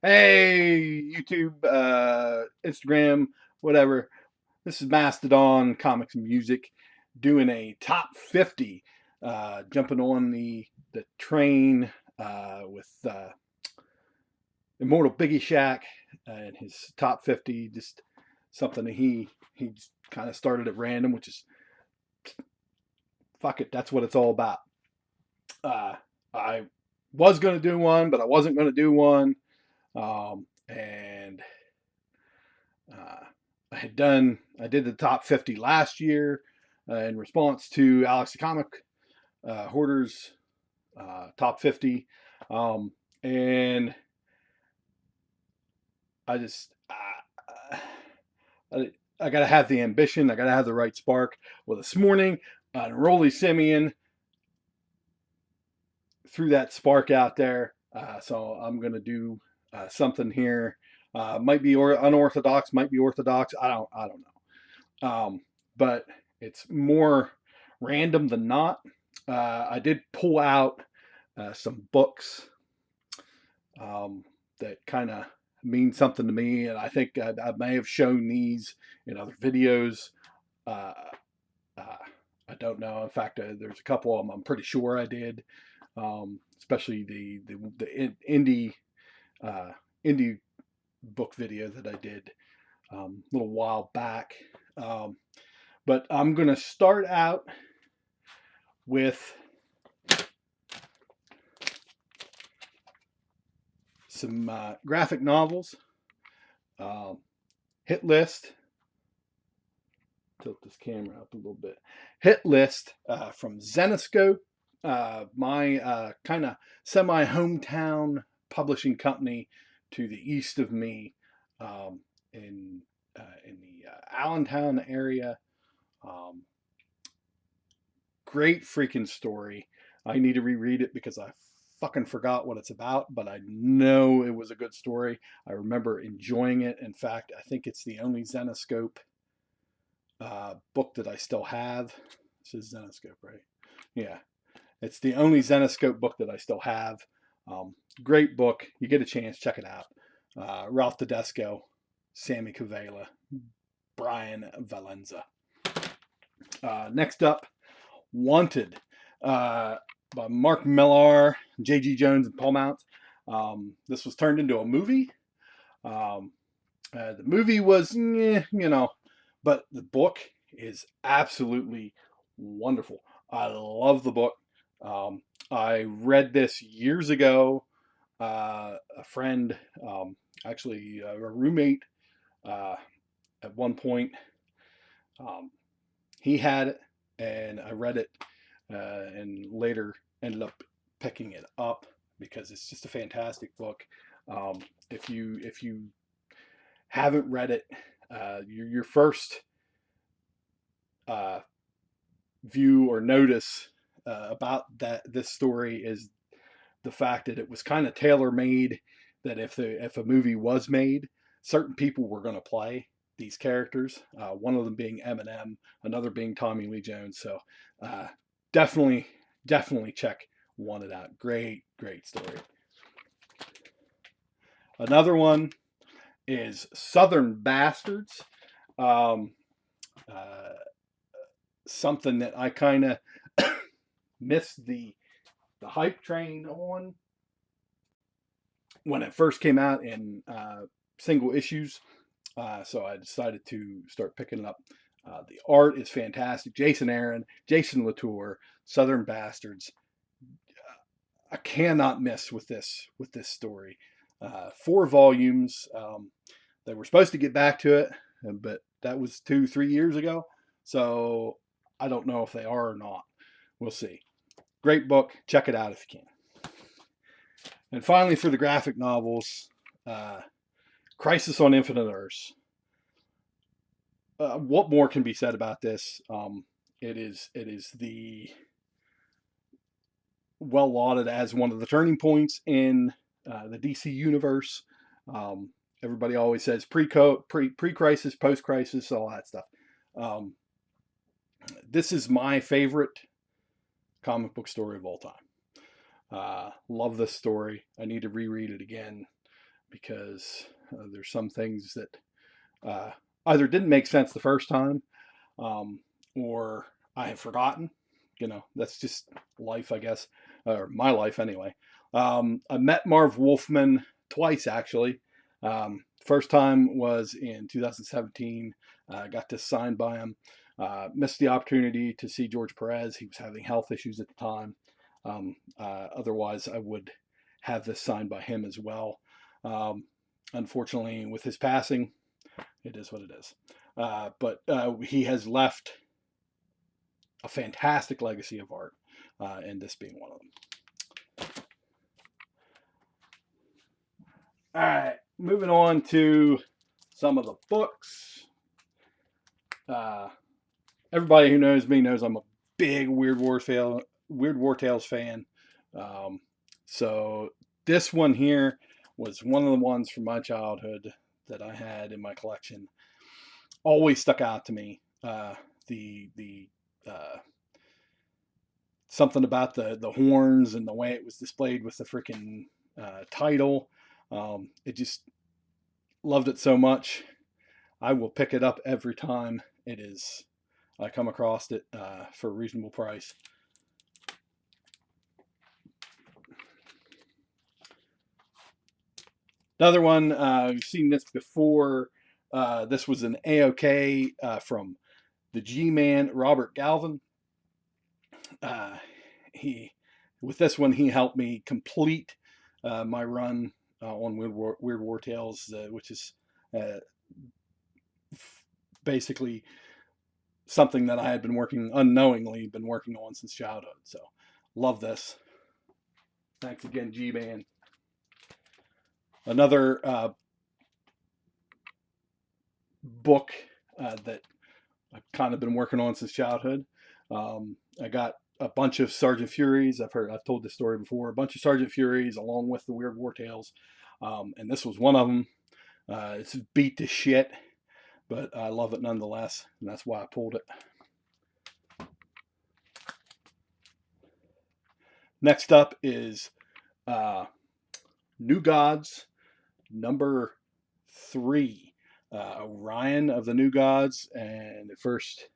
Hey, YouTube, Instagram, whatever. This is Mastodon Comics and Music doing a top 50, jumping on the train with Immortal Biggie Shaq and his top 50. Just something that he kind of started at random, which is fuck it. That's what it's all about. I was going to do one, but I wasn't going to do one. And I did the top 50 last year in response to Alex the Comic Hoarder's top 50. And I just, I got to have the ambition. I got to have the right spark. Well, this morning, Rolly Simeon threw that spark out there. So I'm going to do something here. Might be unorthodox, might be orthodox. I don't know. But it's more random than not. I did pull out some books that kind of mean something to me, and I think I may have shown these in other videos. Uh, uh, I don't know. In fact, there's a couple of them I'm pretty sure I did, especially the uh, indie book video that I did a little while back. But I'm going to start out with some graphic novels. Hit list. Tilt this camera up a little bit. Hit list from Zenoscope, my kind of semi hometown publishing company to the east of me, in the Allentown area. Um, Great freaking story. I need to reread it because I fucking forgot what it's about, but I know it was a good story. I remember enjoying it. In fact, I think it's the only Zenoscope book that I still have. This is Zenoscope, right? Yeah, it's the only Zenoscope book that I still have. Great book. You get a chance, check it out. Ralph Tedesco, Sammy Cavella, Brian Valenza. Next up, Wanted, by Mark Millar, J.G. Jones, and Paul Mounts. This was turned into a movie. The movie was, but the book is absolutely wonderful. I love the book. I read this years ago. A friend, actually a roommate, uh, at one point, um, he had it, and I read it, and later ended up picking it up because it's just a fantastic book. If you haven't read it, your first uh, view or notice about this story is the fact that it was kind of tailor made. That if a movie was made, certain people were going to play these characters. One of them being Eminem, another being Tommy Lee Jones. So uh, definitely, definitely check Wanted out. Great story. Another one is Southern Bastards. Um, uh, Something that I kind of missed the hype train on when it first came out in single issues. So I decided to start picking it up. The art is fantastic. Jason Aaron, Jason Latour, Southern Bastards. I cannot miss with this story. 4 volumes. They were supposed to get back to it, but that was 2-3 years ago. So I don't know if they are or not. We'll see. Great book. Check it out if you can. And finally, for the graphic novels, Crisis on Infinite Earths. What more can be said about this? It is the well lauded as one of the turning points in the DC universe. Um, Everybody always says pre-crisis, post-crisis, all that stuff. Um, this is my favorite comic book story of all time. Love this story. I need to reread it again. because there's some things that either didn't make sense the first time, um, or I have forgotten. That's just life, I guess, or my life anyway. I met Marv Wolfman twice, actually. First time was in 2017. Got this signed by him. Missed the opportunity to see George Perez. He was having health issues at the time. Otherwise, I would have this signed by him as well. Unfortunately, with his passing, it is what it is. But he has left a fantastic legacy of art, and this being one of them. All right, moving on to some of the books. Everybody who knows me knows I'm a big Weird War Tales fan. So this one here was one of the ones from my childhood that I had in my collection. Always stuck out to me. The something about the horns and the way it was displayed with the freaking title. It just loved it so much. I will pick it up every time I come across it for a reasonable price. Another one, we've seen this before. This was an AOK from the G-Man, Robert Galvin. With this one, he helped me complete my run on Weird War Tales, which is basically something that I had unknowingly been working on since childhood. So, love this. Thanks again, G-Man. Another book that I've kind of been working on since childhood. I got a bunch of Sergeant Furies. I've told this story before. A bunch of Sergeant Furies along with the Weird War Tales, and this was one of them. It's beat to shit, but I love it nonetheless, and that's why I pulled it. Next up is New Gods, number 3. Orion of the New Gods, and the first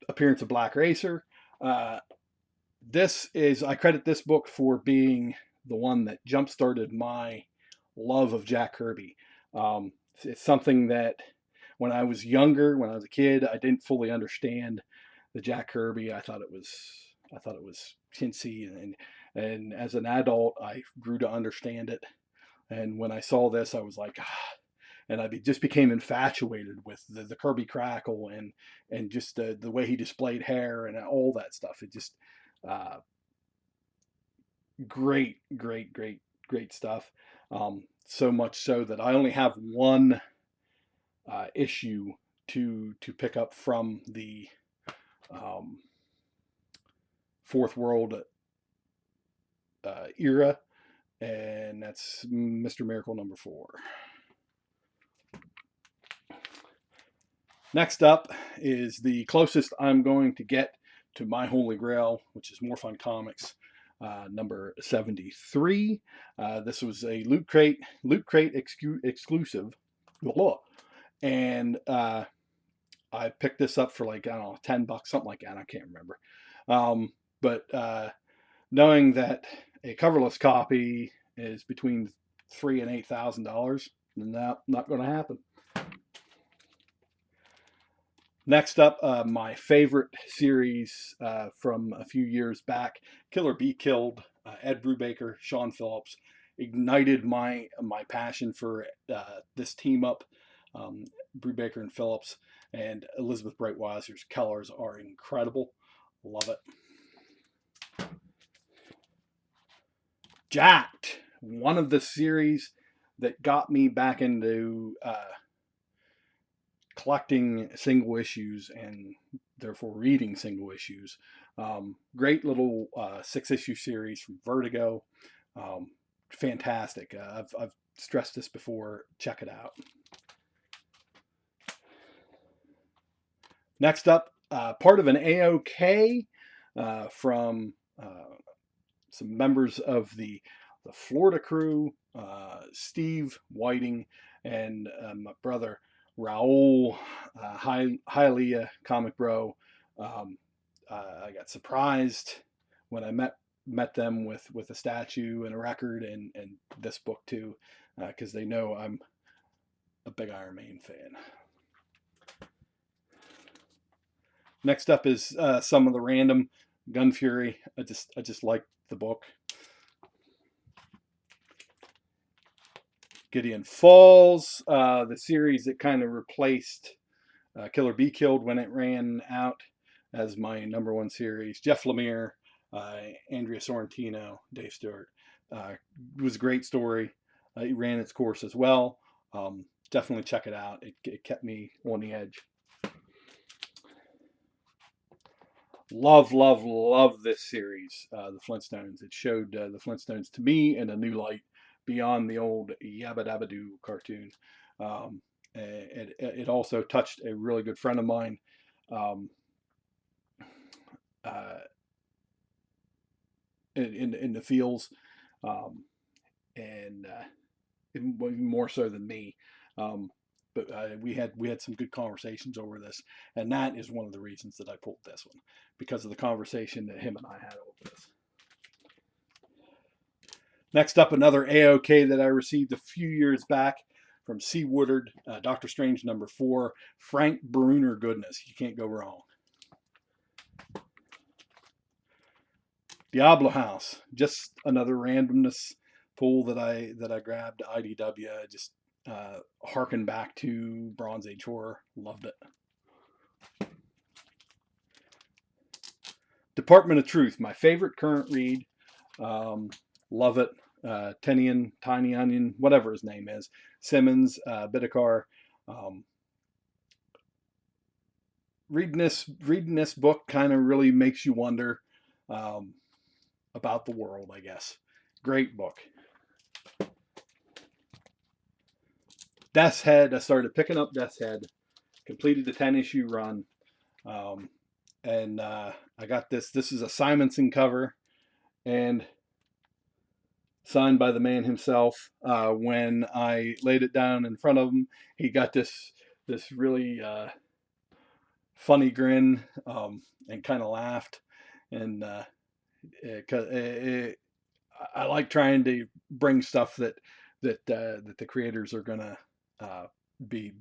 appearance of Black Racer. I credit this book for being the one that jump-started my love of Jack Kirby. It's something that when I was younger, when I was a kid, I didn't fully understand the Jack Kirby. I thought it was chintzy, and as an adult, I grew to understand it. And when I saw this, I was like, and I just became infatuated with the Kirby crackle and just the way he displayed hair and all that stuff. It just great stuff. So much so that I only have one issue to pick up from the Fourth World era, and that's Mr. Miracle number 4. Next up is the closest I'm going to get to my holy grail, which is More Fun Comics, number 73. This was a Loot Crate exclusive, and I picked this up for like, I don't know, $10, something like that. I can't remember. But knowing that a coverless copy is between $3,000 and $8,000, not going to happen. Next up, my favorite series from a few years back, Kill or Be Killed, Ed Brubaker, Sean Phillips, ignited my passion for this team up. Brubaker and Phillips and Elizabeth Breitweiser's colors are incredible. Love it. Jacked, one of the series that got me back into collecting single issues and therefore reading single issues. Great little 6-issue series from Vertigo. Fantastic. I've stressed this before. Check it out. Next up, part of an AOK from some members of the Florida crew, Steve Whiting, and my brother Raul, Hialeah Comic Bro. Um, I got surprised when I met them with a statue and a record and this book too, because they know I'm a big Iron Maiden fan. Next up is some of the random Gun Fury. I just like the book. Gideon Falls, the series that kind of replaced Killer Be Killed when it ran out as my number one series. Jeff Lemire, Andrea Sorrentino, Dave Stewart. It was a great story. It ran its course as well. Definitely check it out. It kept me on the edge. Love this series, the Flintstones. It showed the Flintstones to me in a new light beyond the old Yabba Dabba Doo cartoon. It also touched a really good friend of mine um, uh, in the fields, and even more so than me. But we had some good conversations over this, and that is one of the reasons that I pulled this one, because of the conversation that him and I had over this. Next up, another AOK that I received a few years back from C. Woodard, Doctor Strange #4, Frank Bruner goodness. You can't go wrong. Diablo House, just another randomness pull that I grabbed. IDW, just harken back to Bronze Age horror. Loved it. Department of Truth, my favorite current read. Love it. Tinian, Tiny Onion, whatever his name is, Simmons, Bidikar. Reading this book kind of really makes you wonder about the world, I guess. Great book. Death's Head, I started picking up Death's Head, completed the 10-issue run, and I got this. This is a Simonson cover, and signed by the man himself. When I laid it down in front of him, he got this really funny grin and kind of laughed. And I like trying to bring stuff that the creators are gonna be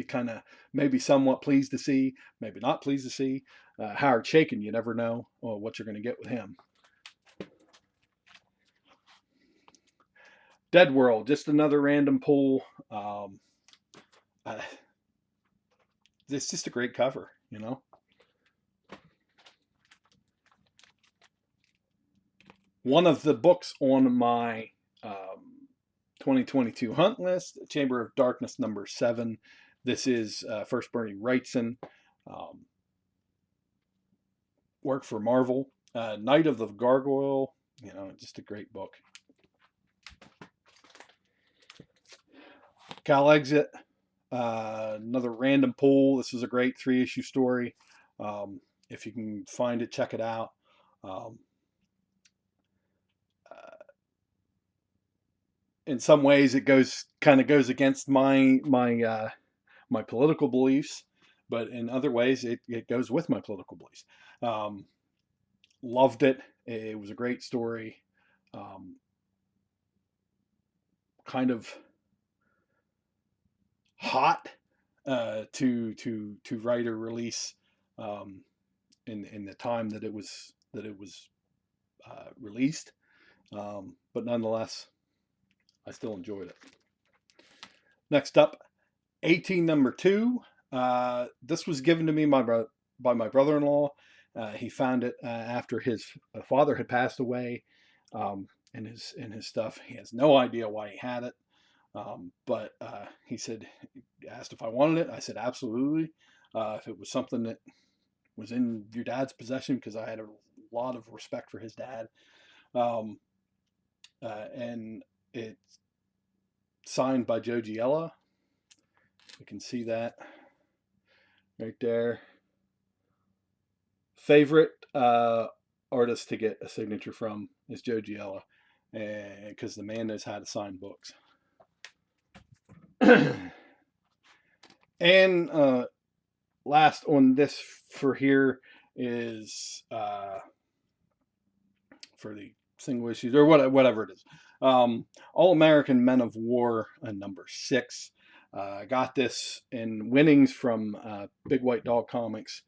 kind of maybe somewhat pleased to see, maybe not pleased to see. Howard Chaykin, you never know what you're going to get with him. Dead World, just another random pull. It's just a great cover, you know. One of the books on my 2022 hunt list, Chamber of Darkness #7. This is first Bernie Wrightson. Worked for Marvel. Night of the Gargoyle, you know, just a great book. Cal Exit, another random pull. This is a great 3-issue story. If you can find it, check it out. In some ways, it kind of goes against my political beliefs, but in other ways, it goes with my political beliefs. Loved it. It was a great story. Kind of hot to write or release in the time that it was released, but nonetheless, I still enjoyed it. Next up, 18 #2. This was given to me by my brother-in-law. He found it after his father had passed away, in his stuff. He has no idea why he had it, but he asked if I wanted it. I said absolutely. If it was something that was in your dad's possession, because I had a lot of respect for his dad, and it's signed by Joe Giella. You can see that right there. Favorite artist to get a signature from is Joe Giella, because the man knows how to sign books. And last on this for here is for the single issues or whatever it is. All American Men of War, number 6. I got this in winnings from Big White Dog Comics.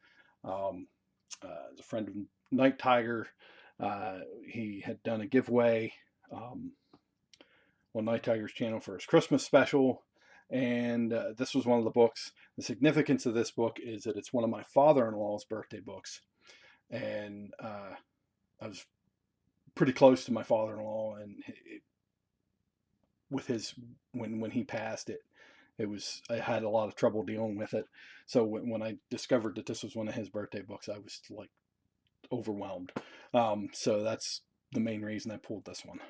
As a friend of Night Tiger, he had done a giveaway on Night Tiger's channel for his Christmas special, and this was one of the books. The significance of this book is that it's one of my father-in-law's birthday books, and I was pretty close to my father-in-law, and with his when he passed, I had a lot of trouble dealing with it. So when I discovered that this was one of his birthday books, I was like overwhelmed. So that's the main reason I pulled this one.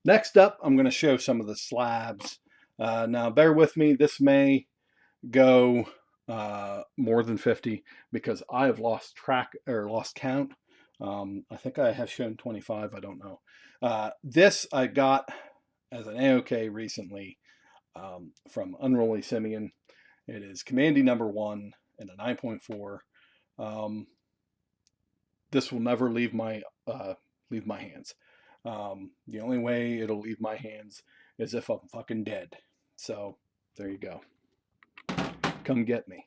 Next up, I'm going to show some of the slabs. Now, bear with me. This may go more than 50 because I have lost track or lost count. I think I have shown 25. I don't know. This I got as an AOK recently from Unruly Simeon. It is Commandy number 1 and a 9.4. This will never leave my hands. The only way it'll leave my hands is if I'm fucking dead. So there you go. Come get me.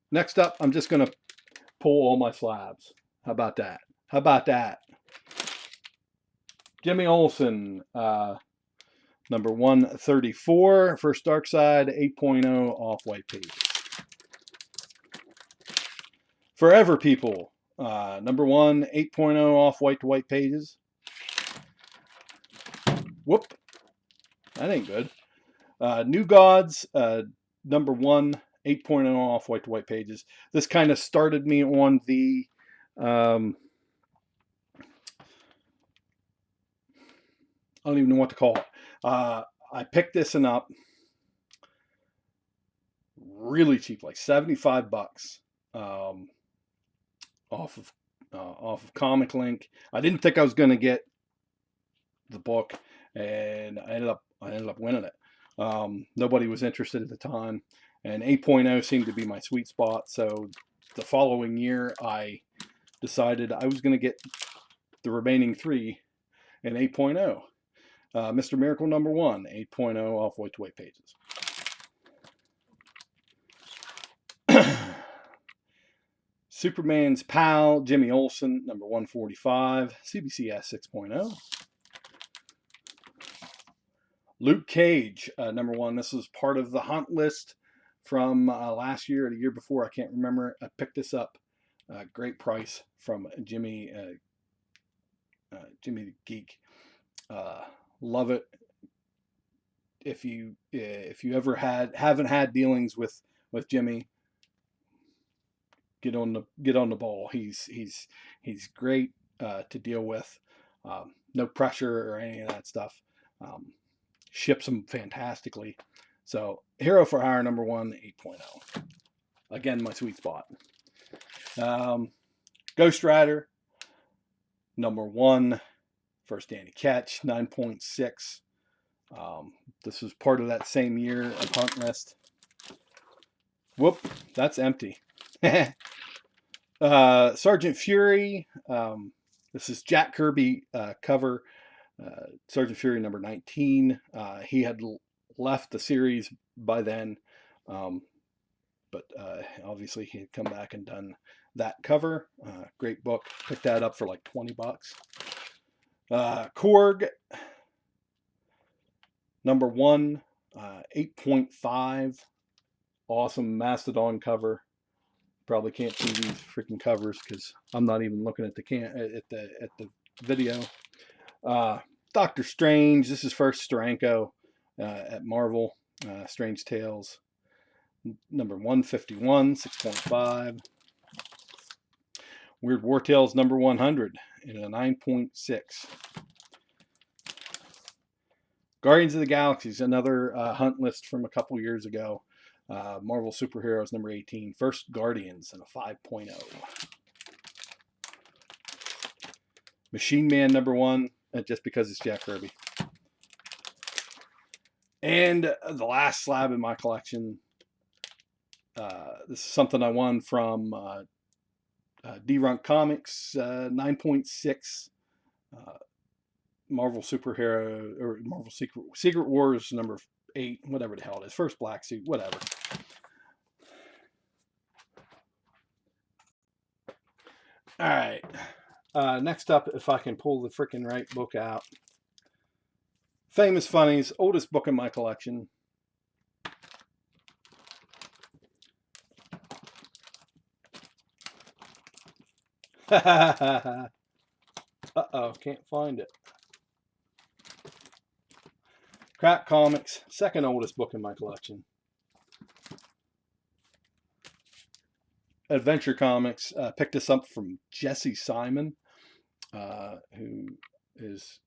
Next up, I'm just going to pull all my slabs. How about that? How about that? Jimmy Olsen, number 134, First Dark Side, 8.0 off-white pages. Forever People, number 1, 8.0 off-white to white pages. Whoop. That ain't good. New Gods, number 1, 8.0 off-white to white pages. This kind of started me on the I don't even know what to call it. I picked this one up really cheap, like $75 off of Comic Link. I didn't think I was going to get the book, and I ended up winning it. Nobody was interested at the time, and 8.0 seemed to be my sweet spot. So the following year, I decided I was going to get the remaining 3 in 8.0. Mr. Miracle number 1, 8.0 off-white to white pages. Superman's Pal, Jimmy Olsen, number 145, CBCS 6.0. Luke Cage, number 1. This was part of the hunt list from last year or the year before. I can't remember. I picked this up. Great price from Jimmy the Geek. Love it. If you ever haven't had dealings with Jimmy, get on the ball. He's great to deal with. No pressure or any of that stuff. Ships them fantastically. So Hero for Hire number 1, 8.0. Again, my sweet spot. Ghost Rider number 1. First Danny Ketch, 9.6. This was part of that same year of Hunt List. Whoop, that's empty. Sergeant Fury. This is Jack Kirby cover. Sergeant Fury number 19. He had left the series by then, but obviously he had come back and done that cover. Great book. Picked that up for like $20. Korg, number 1, 8.5. Awesome Mastodon cover. Probably can't see these freaking covers because I'm not even looking at the video. Doctor Strange. This is first Steranko at Marvel. Strange Tales, number 151, 6.5. Weird War Tales number 100 in a 9.6. Guardians of the Galaxy, another hunt list from a couple years ago. Marvel Superheroes number 18. First Guardians and a 5.0. Machine Man number 1, just because it's Jack Kirby. And the last slab in my collection, this is something I won from D-Runk Comics, 9.6 Marvel Superhero, or Marvel Secret Wars number 8, whatever the hell it is, first black suit, whatever. All right. Next up, if I can pull the freaking right book out. Famous Funnies, oldest book in my collection. Uh-oh, can't find it. Crap Comics, second oldest book in my collection. Adventure Comics, picked this up from Jesse Simon, who is,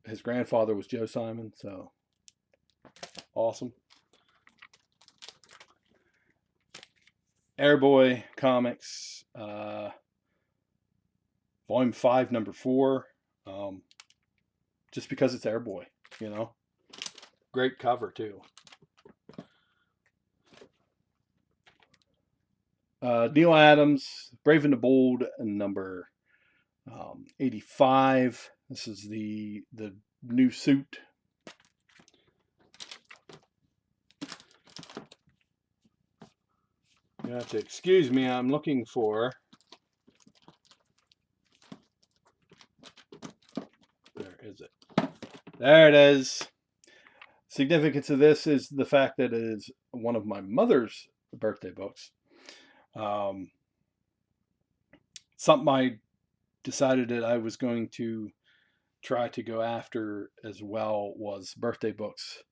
his grandfather was Joe Simon, so awesome. Airboy Comics, Volume 5, number 4, just because it's Airboy, you know. Great cover, too. Neil Adams, Brave and the Bold, number 85. This is the new suit. You have to excuse me, I'm looking for... Where is it? There it is. Significance of this is the fact that it is one of my mother's birthday books. Something I decided that I was going to try to go after as well was birthday books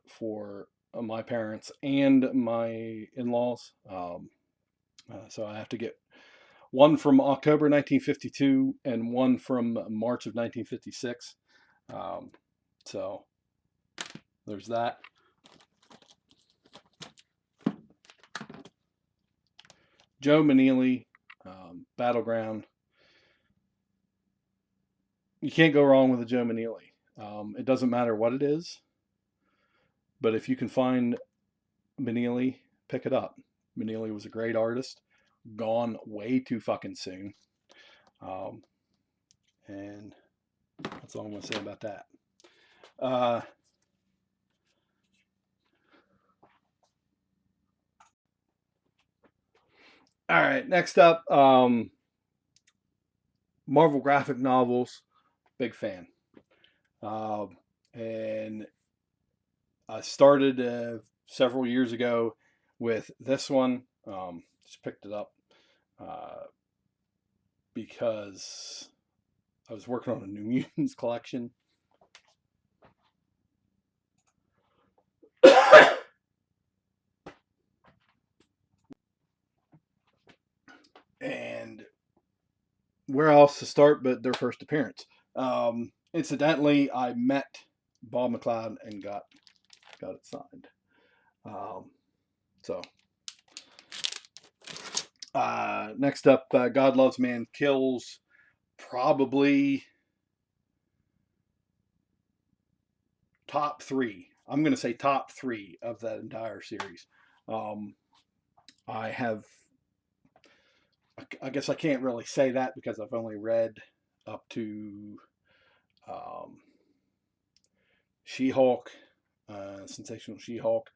for my parents and my in-laws. So I have to get one from October 1952 and one from March of 1956. So there's that. Joe Manili, Battleground. You can't go wrong with a Joe Manili. It doesn't matter what it is, but if you can find Manili, pick it up. Manili was a great artist, gone way too fucking soon. And that's all I'm going to say about that. All right, next up, Marvel graphic novels. Big fan. And I started several years ago with this one. Just picked it up because I was working on a New Mutants collection. And where else to start but their first appearance? Incidentally, I met Bob McLeod and got it signed. Next up, God Loves Man Kills. Probably top 3. I'm going to say top 3 of that entire series. I guess I can't really say that because I've only read up to She-Hulk, Sensational She-Hulk,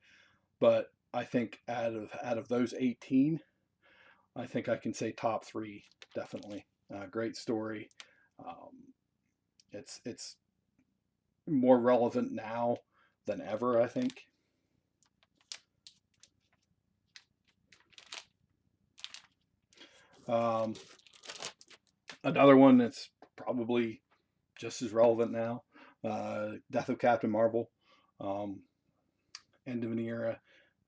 but I think out of those 18, I think I can say top 3 definitely. Great story. It's more relevant now than ever, I think. Another one that's probably just as relevant now, Death of Captain Marvel, end of an era,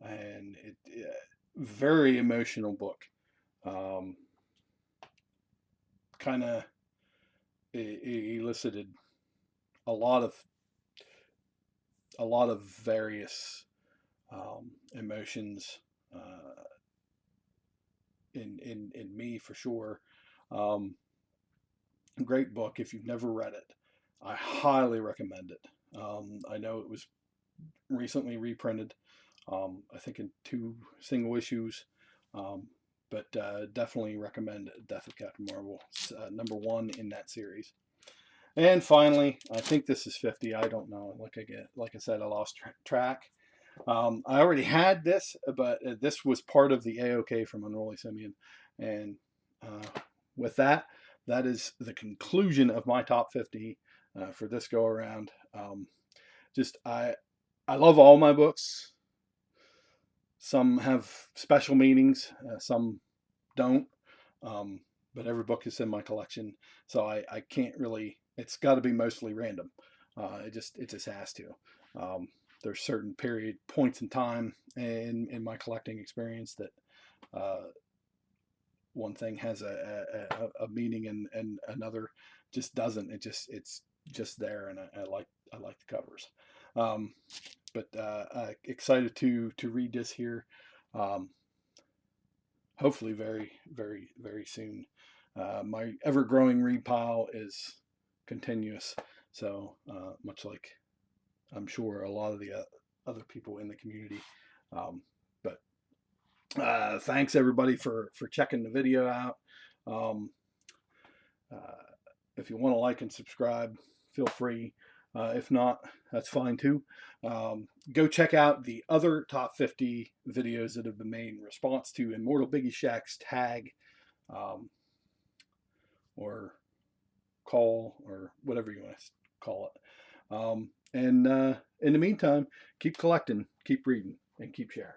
and very emotional book. Kind of elicited a lot of various emotions in me for sure. Um, Great book. If you've never read it, I highly recommend it. I know it was recently reprinted, I think in 2 single issues, um, but definitely recommend Death of Captain Marvel, #1 in that series. And finally, I think this is 50. I don't know. Like I said, I lost track. I already had this, but this was part of the AOK from Unruly Simeon. And with that, that is the conclusion of my top 50 for this go around. Just I love all my books. Some have special meanings, some don't. Um, but every book is in my collection, so I can't really. It's got to be mostly random. It just has to. Um, there's certain period points in time in my collecting experience that uh, one thing has a meaning and another just doesn't. It's just there, and I like the covers. Um, but excited to read this here. Um, Hopefully, very soon. My ever growing read pile is continuous, so much like I'm sure a lot of the other people in the community. But thanks everybody for checking the video out. Um, uh, if you want to like and subscribe, feel free. If not, that's fine too. Go check out the other top 50 videos that have been made in response to Immortal Biggie Shaq's tag, um, or call, or whatever you want to call it. And in the meantime, keep collecting, keep reading, and keep sharing.